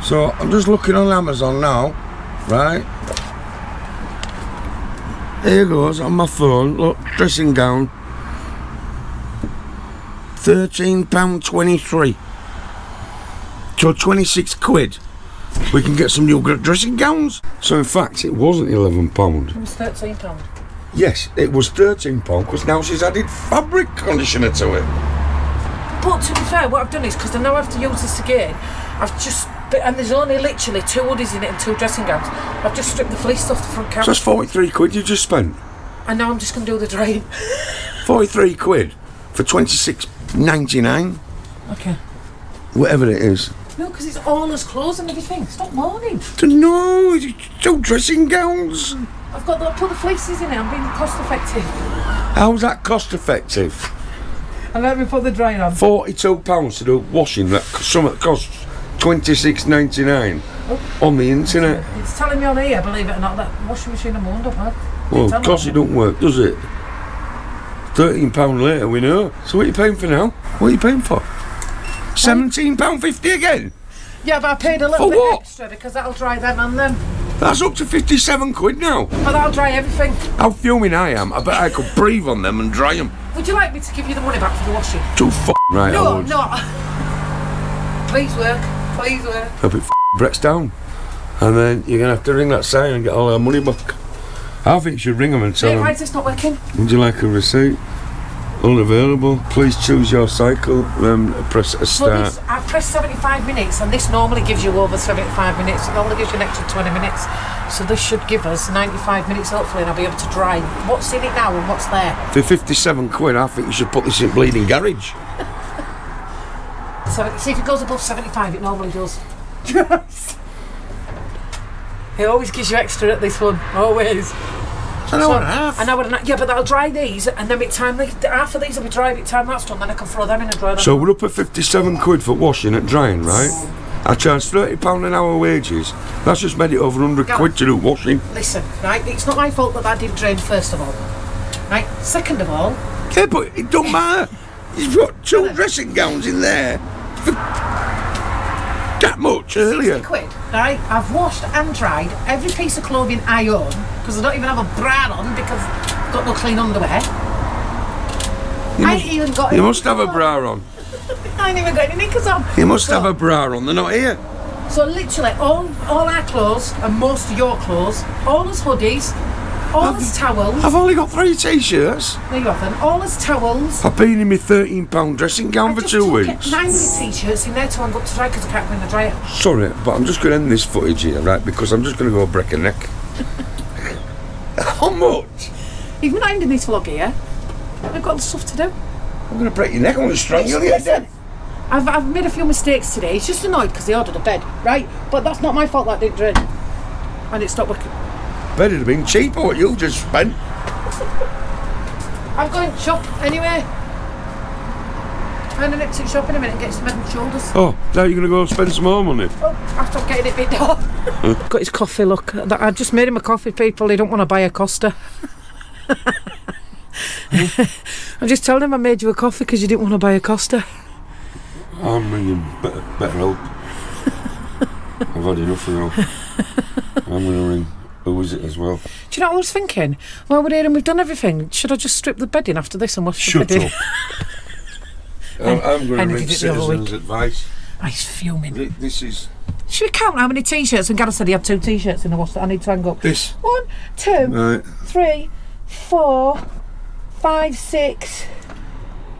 So I'm just looking on Amazon now, right? Here goes on my phone. Look, dressing gown. £13.23. So 26 quid. We can get some new dressing gowns. So in fact, it wasn't £11. It was £13. Yes, it was £13 because now she's added fabric conditioner to it. But to be fair, what I've done is, because I know I have to use this again, I've just, and there's only literally 2 hoodies in it and 2 dressing gowns, I've just stripped the fleece off the front counter. So that's 43 quid you just spent. And now I'm just going to do the drying. 43 quid for 26.99. Okay. Whatever it is. No, because it's all his clothes and everything. Stop moaning. No, it's 2 dressing gowns. I've got to put the fleeces in it. I'm being cost effective. How's that cost effective? And let me put the drying on. £42 to do washing. That something costs £26.99 on the internet. It's telling me on here, believe it or not, that washing machine I'm on don't work. Well, of course it don't work, does it? £13 later, we know. So what are you paying for now? What are you paying for? £17.50 again? Yeah, but I paid a little For bit what? extra because that'll dry them and them. That's up to 57 quid now. But that'll dry everything. How fuming I am. I bet I could breathe on them and dry them. Would you like me to give you the money back for the washing? Too right, I No, would. no. Please work. Please work. Hope it Brett's down. And then you're going to have to ring that sign and get all our money back. I think you should ring them and tell Why them, is this not working? would you like a receipt? Unavailable. Please choose your cycle. Press a Well, start. I've pressed 75 minutes and this normally gives you over 75 minutes. It normally gives you an extra 20 minutes. So this should give us 95 minutes hopefully and I'll be able to dry what's in it now and what's there. For 57 quid, I think you should put this in bleeding garage. So see if it goes above 75, it normally does. It always gives you extra at this one, always. It's an hour and a half. An hour and a half. Yeah, but that'll dry these, and then by the time half of these will be dry. By the time that's done, then I can throw them in and dry them. So we're up at 57 quid for washing and drying, right? I charge £30 an hour wages. That's just made it over 100 quid to do washing. Listen, right? It's not my fault that didn't drain. First of all, right? Second of all, Yeah, but it don't matter. You've got 2 dressing gowns in there for that much earlier. 60 quid, right? I've washed and dried every piece of clothing I own because I don't even have a bra on because I've got no clean underwear. You must have a bra on. I ain't even got any knickers on. You must have a bra on. They're not here. So literally all our clothes and most of your clothes, all his hoodies, all his towels. I've only got 3 t-shirts. No, you haven't. All his towels. I've been in my £13 dressing gown for 2 weeks. 90 t-shirts in there to hang up to dry because I can't put in the dryer. Sorry, but I'm just going to end this footage here, right? Because I'm just going to go break a neck. How much? You've been ending this vlog here. I've got stuff to do. I'm going to break your neck. I'm going to strangle you. Listen, I've made a few mistakes today. He's just annoyed because he ordered a bed, right? But that's not my fault that didn't drain. And it stopped working. Bed would have been cheaper what you just spent. I'm going to shop anyway. I'm going to nip to the shop in a minute and get some head and shoulders. Oh, now you're going to go spend some more money? Oh, after I'm getting it bit dark. Got his coffee, look. I just made him a coffee, people. He don't want to buy a Costa. I'm just telling him I made you a coffee because you didn't want to buy a Costa. I'm ringing better help. I've had enough of you. I'm going to ring. Who is it as well? Do you know what I was thinking? While we're here and we've done everything, should I just strip the bed in after this and wash the bed in? Shut up. I'm going to ring Citizens Advice. Oh, he's fuming. This is... Should we count how many t-shirts? And Gareth said he had 2 t-shirts in the wash that I need to hang up. This. 1, 2, Right. 3, 4, 5, 6,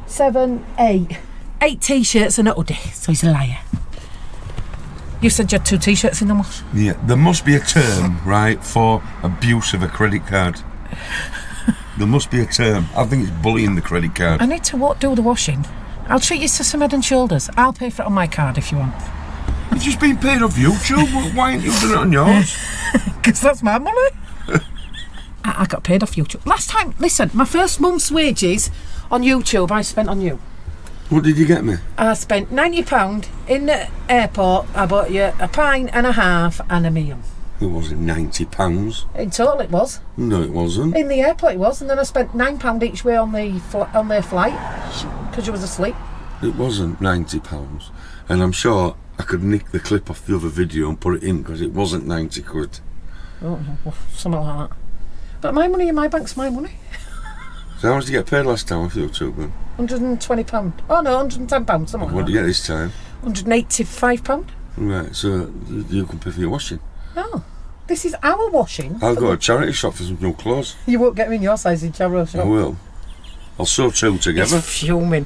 7, 8. 8 t-shirts and a hoodie. So he's a liar. You said you had 2 t-shirts in the wash? Yeah, there must be a term, right, for abuse of a credit card. There must be a term. I think it's bullying the credit card. I need to do the washing. I'll treat you to some head and shoulders. I'll pay for it on my card if you want. It's just been paid off YouTube. Why ain't you done it on yours? Because that's my money. I got paid off YouTube. Last time, listen, my first month's wages on YouTube I spent on you. What did you get me? I spent £90 in the airport. I bought you a pint and a half and a meal. It wasn't £90. In total it was. No, it wasn't. In the airport it was, and then I spent £9 each way on the flight because you was asleep. it wasn't £90, and I'm sure I could nick the clip off the other video and put it in because it wasn't 90 quid. Oh, something like that. But my money in my bank's my money. So how much did you get paid last time if you took them? £120. Oh no, £110, something like that. What did you get this time? £185. Right, so you can pay for your washing. Oh, this is our washing. I'll go to a charity shop for some new clothes. You won't get me in your size in charity shop. I will. I'll sew two together. It's fuming.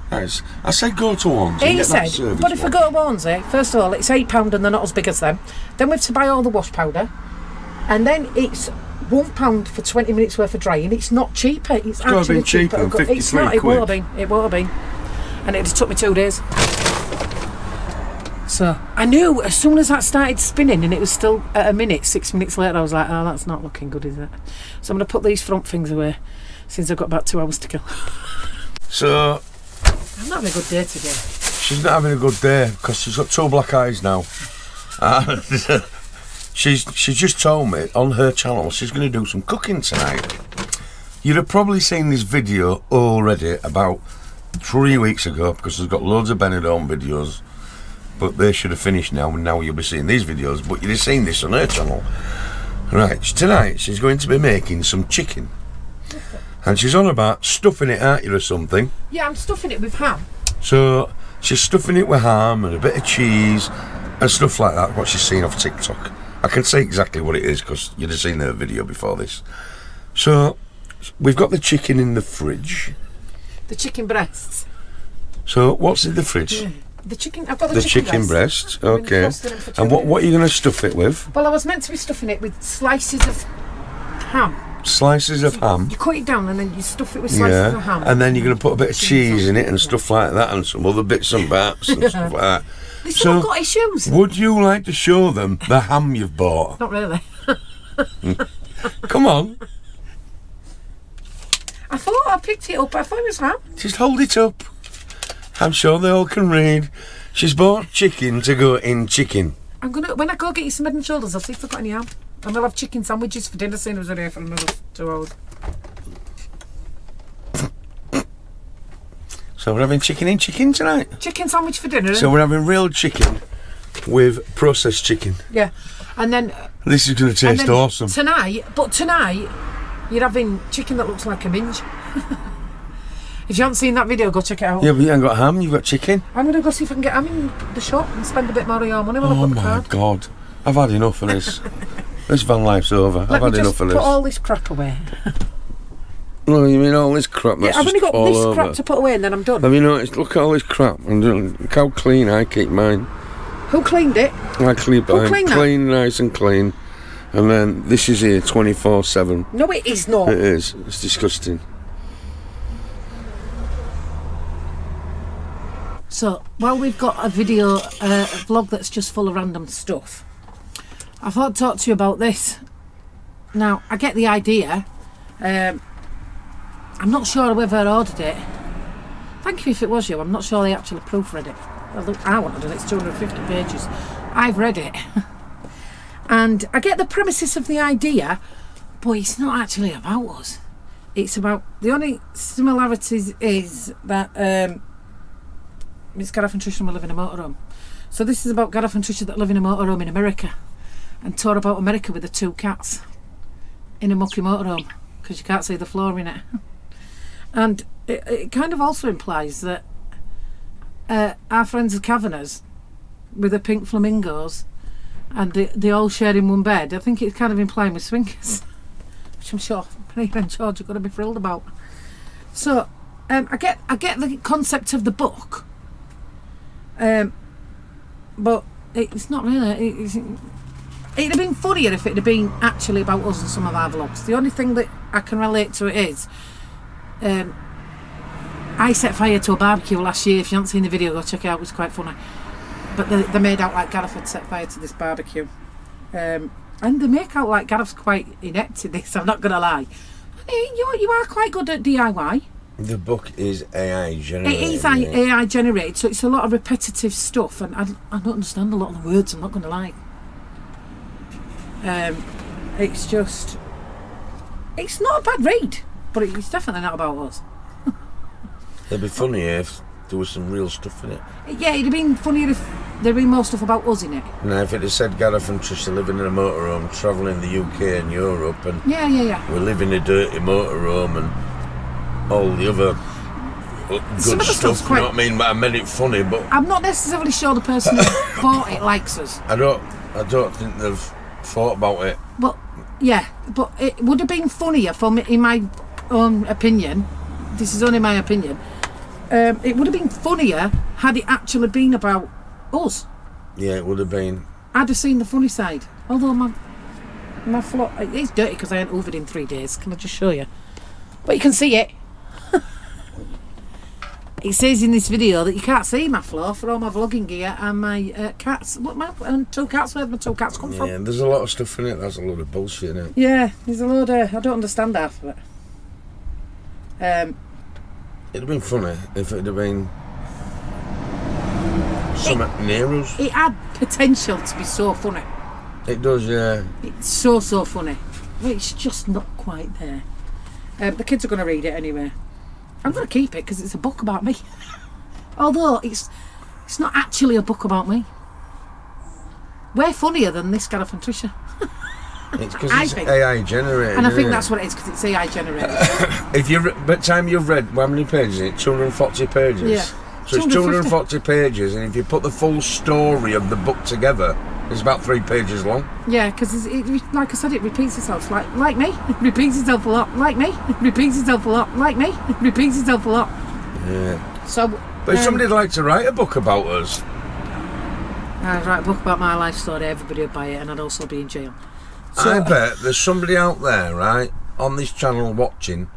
Nice. I said go to Wandsy. He said, but if I go to Wandsy, first of all, it's £8 and they're not as big as them. Then we have to buy all the wash powder. And then it's £1 for 20 minutes worth of drying. It's not cheaper. It's got to be actually cheaper than 53 It's not. quid. It won't have been. It won't have been. And it just took me 2 days. So I knew as soon as that started spinning and it was still at a minute, 6 minutes later, I was like, oh, that's not looking good, is it? So I'm going to put these front things away since I've got about 2 hours to kill. So I'm not having a good day today. she's not having a good day because she's got 2 black eyes now. And she just told me on her channel she's going to do some cooking tonight. You'd have probably seen this video already about 3 weeks ago because there's got loads of Benidorm videos, but they should have finished now, and now you'll be seeing these videos, but you'd have seen this on her channel. Right, tonight she's going to be making some chicken. And she's on about stuffing it at you or something. Yeah, I'm stuffing it with ham. So she's stuffing it with ham and a bit of cheese and stuff like that, what she's seen off TikTok. I can say exactly what it is because you'd have seen her video before this. So we've got the chicken in the fridge. The chicken breasts. So what's in the fridge? Yeah. The chicken. I've got The chicken breast. Okay. And what are you going to stuff it with? Well, I was meant to be stuffing it with slices of ham. Slices of ham. You cut it down and then you stuff it with slices of ham. And then you're going to put a bit of cheese in it and stuff like that, and some other bits and bats and stuff like that. This one got issues. Would you like to show them the ham you've bought? Not really. Come on. I thought I picked it up. I thought it was ham. Just hold it up. I'm sure they all can read. She's bought chicken to go in chicken. I'm gonna when I go get you some head and shoulders, I'll see if I've got any ham. And we'll have chicken sandwiches for dinner soon as we're here for another 2 hours. So we're having chicken in chicken tonight. Chicken sandwich for dinner. So we're having real chicken with processed chicken. Yeah. And then This is going to taste awesome. Tonight you're having chicken that looks like a minge. If you haven't seen that video, go check it out. Yeah, but you haven't got ham, you've got chicken. I'm going to go see if I can get ham in the shop and spend a bit more of your money. Oh my God. I've had enough of this. This van life's over. I've had enough of this. Put all this crap away. No, you mean all this crap that's I've only got this over. crap to put away and then I'm done. Have you noticed? Look at all this crap. And look how clean I keep mine. Who cleaned it? I keep mine cleaned that? clean, nice and clean. And then this is here 24/7. No, it is not. It is. It's disgusting. So, while we've got a video, a vlog that's just full of random stuff, I thought I'd talk to you about this. Now, I get the idea. I'm not sure whether I ordered it. Thank you if it was you. I'm not sure they actually proofread it. Well, look, I wanted it. It's 250 pages. I've read it. And I get the premises of the idea, but it's not actually about us. It's about... The only similarities is that... it's Gareth and Trisha live in a motorhome. So this is about Gareth and Trisha that live in a motorhome in America and tour about America with the 2 cats in a mucky motorhome because you can't see the floor in it. And it kind of also implies that our friends the Kavanaghs with the pink flamingos and they all share in one bed. I think it's kind of implying with swingers, which I'm sure Peter and George are going to be thrilled about. So I get the concept of the book. But it's not really. It'd have been funnier if it had been actually about us and some of our vlogs. The only thing that I can relate to it is I set fire to a barbecue last year. If you haven't seen the video, go check it out. It was quite funny. But they made out like Gareth had set fire to this barbecue. And they make out like Gareth's quite inept in this, I'm not going to lie. You are quite good at DIY. The book is AI generated. It is AI generated, so it's a lot of repetitive stuff, and I don't understand a lot of the words, I'm not going to lie. It's just... It's not a bad read, but it's definitely not about us. It'd be funny if there was some real stuff in it. Yeah, it'd have been funnier if there'd been more stuff about us in it. Now, if it had said Gareth and Trisha living in a motorhome, travelling the UK and Europe, and Yeah. we live in a dirty motorhome and all the other Some good of the stuff's stuff, you know what I mean? But I made it funny, but I'm not necessarily sure the person who bought it likes us. I don't think they've thought about it. But yeah, but it would have been funnier for me, in my own opinion. This is only my opinion. It would have been funnier had it actually been about us. Yeah, it would have been. I'd have seen the funny side. Although my floor, it's dirty because I ain't hoovered in 3 days. Can I just show you? But you can see it. It says in this video that you can't see my floor for all my vlogging gear and my cats. And 2 cats, where my 2 cats come from? Yeah, there's a lot of stuff in it. That's a load of bullshit in it. Yeah, there's a load of... I don't understand half of it. It'd have been funny if it'd have been something near us. It had potential to be so funny. It does, yeah. It's so funny. But it's just not quite there. The kids are going to read it anyway. I'm going to keep it because it's a book about me. Although it's not actually a book about me. We're funnier than this Gareth and Trisha. It's because it's AI generated. And I think that's what it is, because it's AI generated. By the time you've read, how many pages is it? 240 pages? Yeah. So it's 240 pages, and if you put the full story of the book together, it's about 3 pages long. Yeah, because like I said, it repeats itself. Like me, it repeats itself a lot. Like me, it repeats itself a lot. Like me, it repeats itself a lot. Yeah. So, but if somebody'd like to write a book about us, I'd write a book about my life story, everybody would buy it, and I'd also be in jail. So, I bet there's somebody out there, right, on this channel watching,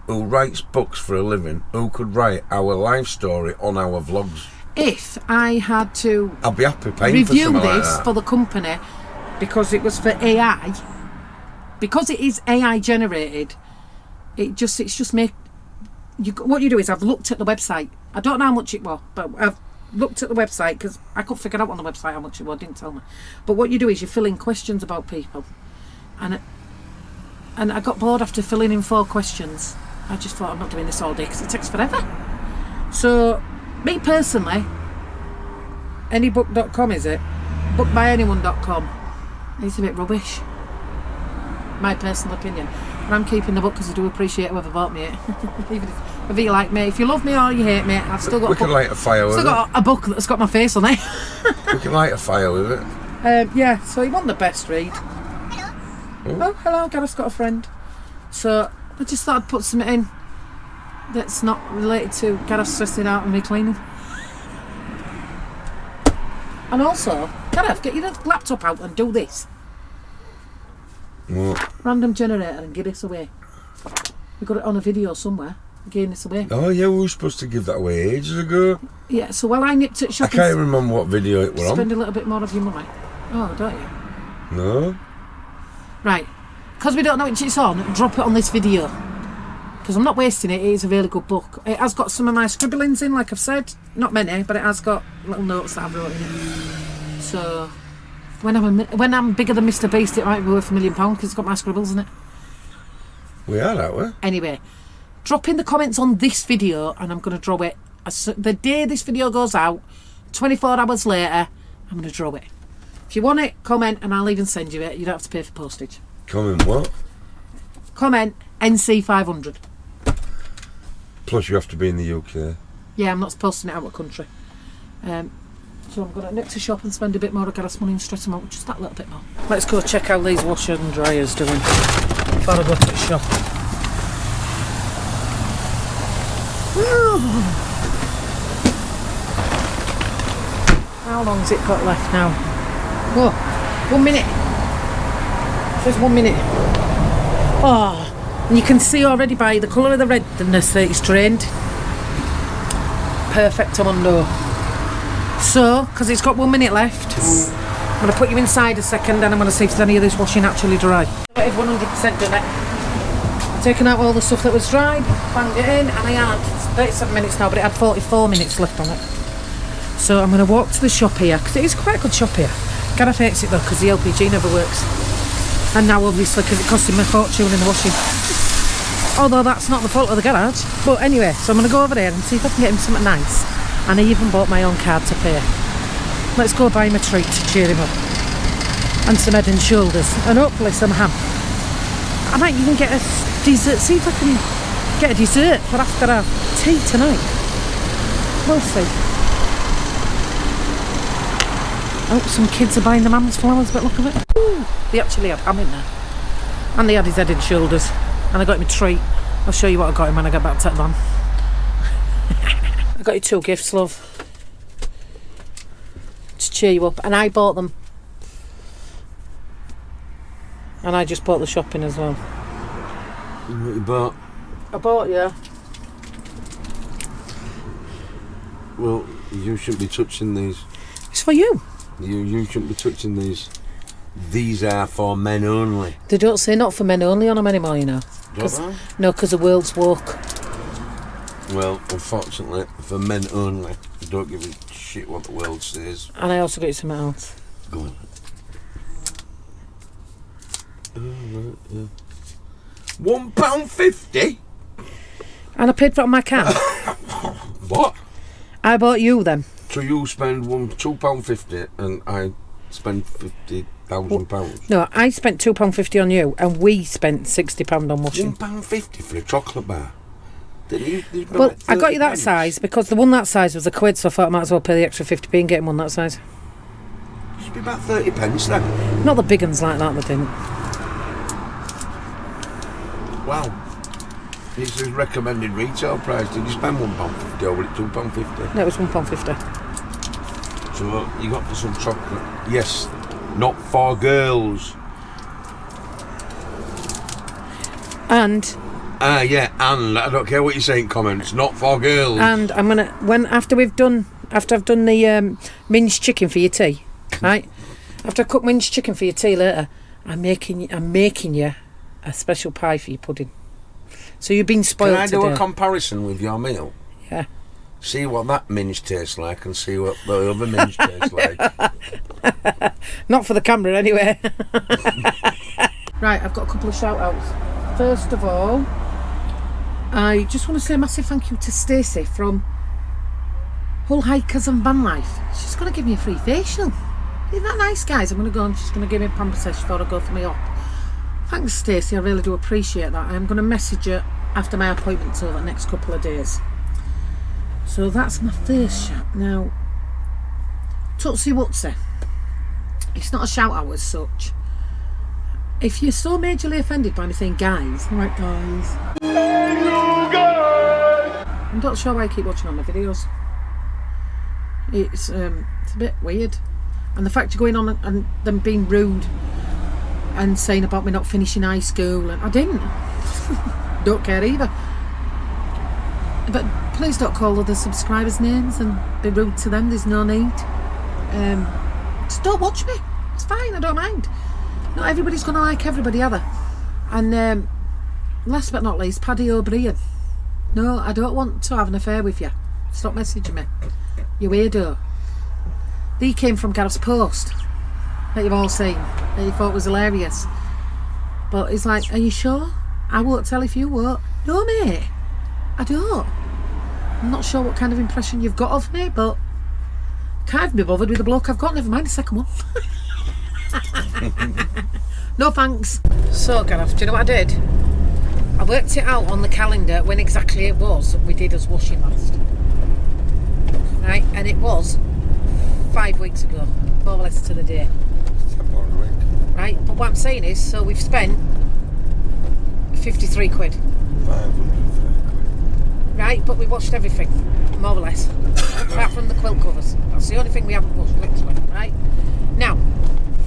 who writes books for a living, who could write our life story on our vlogs. If I had to I'd be happy paying review for something this like that. for the company, because it was for AI, because it is AI generated, it's just make what you do is, I've looked at the website. I don't know how much it was, but I've looked at the website because I couldn't figure out on the website how much it was. Didn't tell me. But what you do is you fill in questions about people, and I got bored after filling in 4 questions. I just thought, I'm not doing this all day because it takes forever. So, me personally, anybook.com is it? Bookbyanyone.com. It's a bit rubbish. My personal opinion. And I'm keeping the book because I do appreciate whoever bought me it. Even if you like me, if you love me or you hate me, I've still got. We can light a fire with it. Still got a book that's got my face on it. We can light a fire with it. Yeah. So he won the best read. Oh, hello, Gareth's got a friend. So I just thought I'd put something in that's not related to Gareth stressing out and me cleaning. And also, Gareth, get your laptop out and do this. What? Random generator and give this away. We got it on a video somewhere. Giving this away. Oh yeah, we were supposed to give that away ages ago. Yeah, so while I nipped at I shopping, can't remember what video it was on. spend a little bit more of your money. Oh, don't you? No. Right. Because we don't know which it's on, drop it on this video. Because I'm not wasting it. It is a really good book. It has got some of my scribblings in, like I've said. Not many, but it has got little notes that I've wrote in it. So when I'm bigger than Mr. Beast, it might be worth £1 million because it's got my scribbles in it. We are that way. Anyway, drop in the comments on this video and I'm going to draw it. The day this video goes out, 24 hours later, I'm going to draw it. If you want it, comment and I'll even send you it. You don't have to pay for postage. Comment what? Comment NC 500. Plus you have to be in the UK. Yeah, I'm not posting it out of country. So I'm going to nip to shop and spend a bit more of Gareth's money and stress him out just that little bit more. Let's go check how these washer and dryers doing before I go to the shop. How long's it got left now? Oh, 1 minute. Just 1 minute. Oh, and you can see already by the colour of the redness that it's drained. Perfecto mundo. So, because it's got 1 minute left, I'm going to put you inside a second and I'm going to see if there's any of this washing actually dry. I've 100% done it. Taken out all the stuff that was dried, banged it in, and I had, it's 37 minutes now, but it had 44 minutes left on it. So I'm going to walk to the shop here, because it is quite a good shop here. Gareth hates it though, because the LPG never works. And now obviously, because it cost him a fortune in the washing. Although that's not the fault of the garage. But anyway, so I'm going to go over there and see if I can get him something nice. And I even bought my own card to pay. Let's go buy him a treat to cheer him up. And some head and shoulders. And hopefully some ham. I might even get a dessert. See if I can get a dessert for after our tea tonight. We'll see. Oh, some kids are buying the mum's flowers, but look at it. Ooh, they actually had ham in there. And they had his head and shoulders. And I got him a treat. I'll show you what I got him when I get back to the van. I got you 2 gifts, love. To cheer you up. And I bought them. And I just bought the shopping as well. What you bought? I bought, yeah. Well, you shouldn't be touching these. It's for you. You shouldn't be touching these. These are for men only. They don't say not for men only on them anymore, you know. Don't they? No, because the world's woke. Well, unfortunately, for men only. I don't give a shit what the world says. And I also got you something else. Go on. Yeah. £1.50? And I paid for it on my card. What? I bought you them. So you spend £2.50 and I spend £50,000? No, I spent £2.50 on you and we spent £60 on washing. £1.50 for a chocolate bar? Well, I got you that size because the one that size was £1, so I thought I might as well pay the extra 50p and get him one that size. It should be about 30 pence then. Not the big ones like that, they didn't. Wow. This is recommended retail price. Did you spend £1.50 or was it £2.50? No, it was £1.50. So you got for some chocolate. Yes, not for girls. And yeah, and I don't care what you say in comments. Not for girls. And I'm gonna after I've done the minced chicken for your tea, right? After I cook minced chicken for your tea later, I'm making you a special pie for your pudding. So you've been spoiled today. Can I do a comparison with your meal? Yeah. See what that mince tastes like and see what the other mince tastes like. Not for the camera anyway. Right, I've got a couple of shout outs. First of all, I just want to say a massive thank you to Stacey from Hull Hikers and Van Life. She's going to give me a free facial. Isn't that nice, guys? I'm going to go and she's going to give me a pamper session before I go for my op. Thanks, Stacey. I really do appreciate that. I'm going to message her after my appointment over the next couple of days. So that's my first shout. Now, Tootsie Wootsy. It's not a shout out as such. If you're so majorly offended by me saying guys, I'm like guys. Hey, you guys! I'm not sure why I keep watching all my videos. It's a bit weird. And the fact you're going on and them being rude and saying about me not finishing high school, and I didn't. Don't care either. But please don't call other subscribers names and be rude to them. There's no need. Just don't watch me. It's fine. I don't mind. Not everybody's going to like everybody either. And last but not least, Paddy O'Brien. No, I don't want to have an affair with you. Stop messaging me. You weirdo. He came from Gareth's post that you've all seen, that you thought was hilarious. But he's like, are you sure? I won't tell if you won't. No, mate. I don't. I'm not sure what kind of impression you've got of me, but can't be bothered with the bloke I've got. Never mind the second one. No thanks. So, Gareth, do you know what I did? I worked it out on the calendar when exactly it was we did us washing last. Right, and it was 5 weeks ago, more or less to the day. Right, but what I'm saying is, so we've spent 53 quid. 500 quid. Right, but we washed everything, more or less. Apart from the quilt covers. That's the only thing we haven't washed, literally. Right? Now,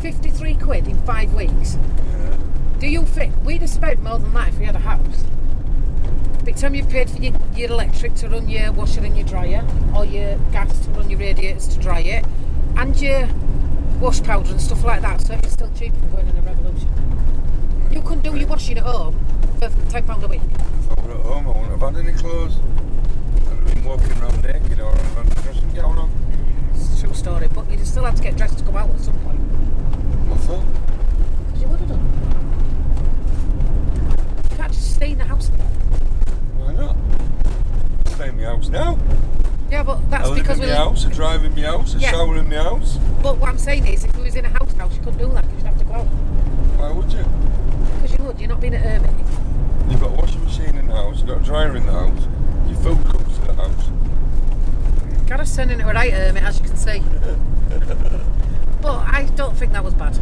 53 quid in 5 weeks. Yeah. Do you think we'd have spent more than that if we had a house? By the time you've paid for your electric to run your washer and your dryer, or your gas to run your radiators to dry it, and your wash powder and stuff like that, so it's still cheaper than going in a Revolution. You couldn't do your washing at home for £10 a week. If I were at home, I wouldn't have had any clothes. I'd have been walking around naked or had a dressing gown on. It's a true story, but you'd still have to get dressed to go out at some point. What for? Because you would have done. You can't just stay in the house. stay in my house now. Yeah, but that's I live because in my house, I drive in my house, I shower in my house. But what I'm saying is, if we was in a house, you couldn't do that because you'd have to go out. Why would you? Because you would, you're not being at Hermit. You've got a washing machine in the house, you've got a dryer in the house, your food comes to the house. Gareth's turning into a right Hermit, as you can see. But I don't think that was bad.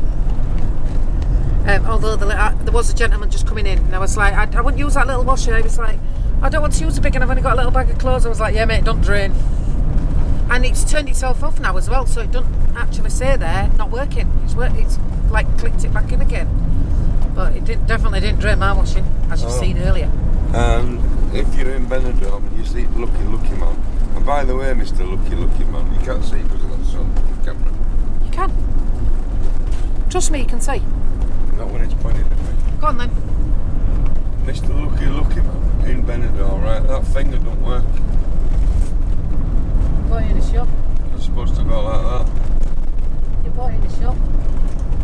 Although there was a gentleman just coming in, and I was like, I wouldn't use that little washer. He was like, I don't want to use a big one, I've only got a little bag of clothes. I was like, yeah mate, don't drain. And it's turned itself off now as well, so it doesn't actually say there, not working. It's like clicked it back in again. But it definitely didn't drain my washing, as you've seen earlier. And if you're in Benidorm and you see Lucky Man, and by the way, Mr. Lucky Man, you can't see because of that sun camera. You can. Trust me, you can see. Not when it's pointed at me. Go on then. Mr. Lucky Man in Benidorm, right? That finger don't work. Bought it in a shop. It's supposed to go like that. You bought it in a shop.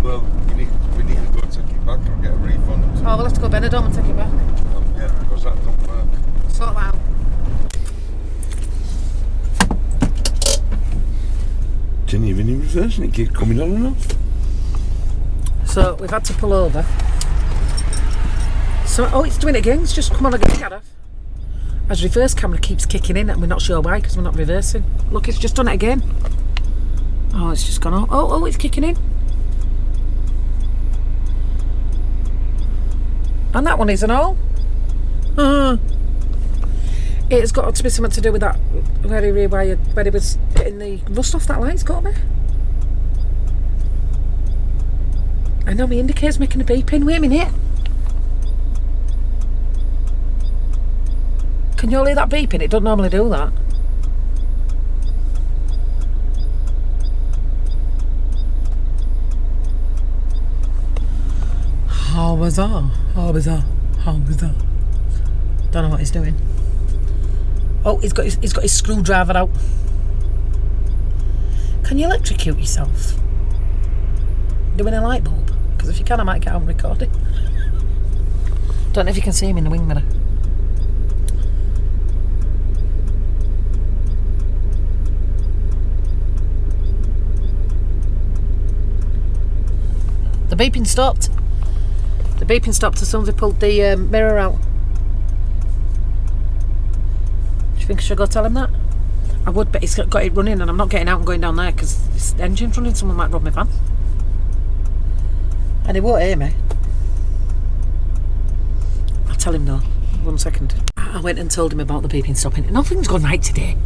Well, we need to go take it back and get a refund. Oh, we'll have to go Benidorm and take it back. Yeah, because that don't work. Sort that out. Didn't even in reverse and it keeps coming on and off. So we've had to pull over. So, oh, it's doing it again. It's just come on again, Gareth. As reverse camera keeps kicking in and we're not sure why because we're not reversing. Look, it's just done it again. Oh, it's just gone off. Oh, it's kicking in. And that one isn't all. It's got to be something to do with that where he was getting the rust off that light's got me. I know my indicator's making a beeping. Wait a minute. Can you all hear that beeping? It doesn't normally do that. How bizarre. How bizarre. How bizarre. Don't know what he's doing. Oh, he's got his screwdriver out. Can you electrocute yourself? Doing a light bulb? Because if you can, I might get out and record it. Don't know if you can see him in the wing mirror. The beeping stopped. The beeping stopped as soon as I pulled the mirror out. Do you think I should go tell him that? I would, but he's got it running and I'm not getting out and going down there because this engine's running. Someone might rob my van. And he won't hear me. I'll tell him though. 1 second. I went and told him about the beeping stopping. Nothing's gone right today.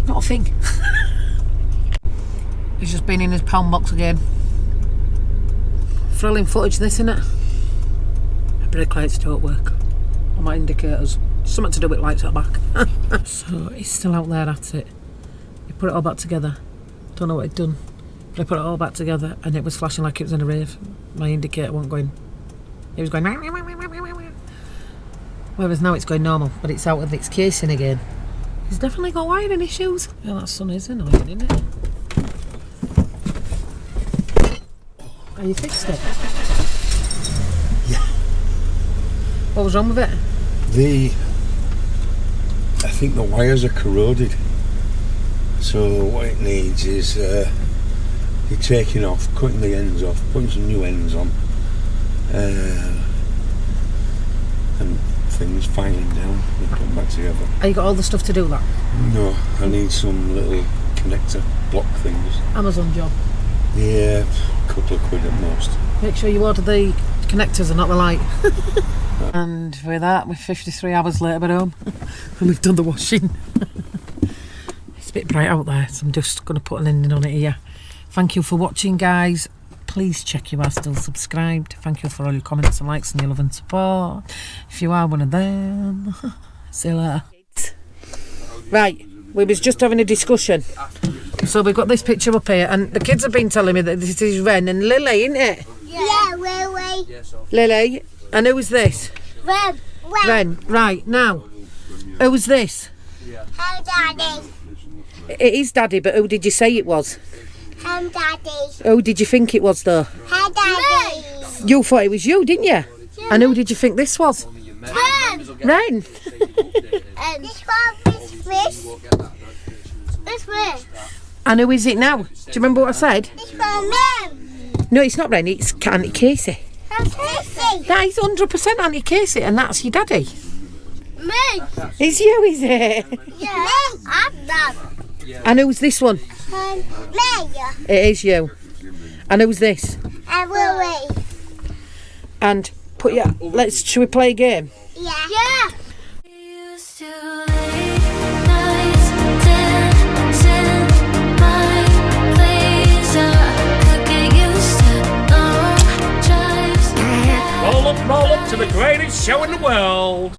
Not a thing. He's just been in his pound box again. Thrilling footage this, innit? Brake lights don't work. On my indicators. Something to do with lights at the back. So he's still out there at it. He put it all back together. Don't know what he'd done. But I put it all back together and it was flashing like it was in a rave. My indicator wasn't going. It was going. Whereas now it's going normal, but it's out of its casing again. He's definitely got wiring issues. Yeah, that sun is annoying, isn't it? Are you fixed it? Yeah. What was wrong with it? I think the wires are corroded. So what it needs is you're taking off, cutting the ends off, putting some new ends on, and things filing down and putting back together. Have you got all the stuff to do that? No, I need some little connector block things. Amazon job. Yeah, a couple of quid at most. Make sure you order the connectors and not the light. And with that, we're 53 hours later at home and we've done the washing. It's a bit bright out there, so I'm just going to put an ending on it here. Thank you for watching, guys. Please check you are still subscribed. Thank you for all your comments and likes and your love and support. If you are one of them, see you later. Right, we was just having a discussion. So we've got this picture up here and the kids have been telling me that this is Ren and Lily, isn't it? Yeah, Lily. Lily. And who's this? Ren. Ren. Right, now, who's this? Hey, Daddy. It is Daddy, but who did you say it was? Daddy. Who did you think it was, though? Hey, Daddy. You thought it was you, didn't you? And who did you think this was? Ren. Ren. This one is fish. This one. And who is it now? Do you remember what I said? This one, Mum. No, it's not Ren, it's Auntie Casey. That's Casey. That is 100% Auntie Casey, and that's your daddy. Me. It's you, is it? Yeah. I'm done. And who's this one? Me. It is you. And who's this? And Willie. And should we play a game? Yeah. Yeah. Used to late nights dancing, my laser could get used to long drives. Roll up to the greatest show in the world.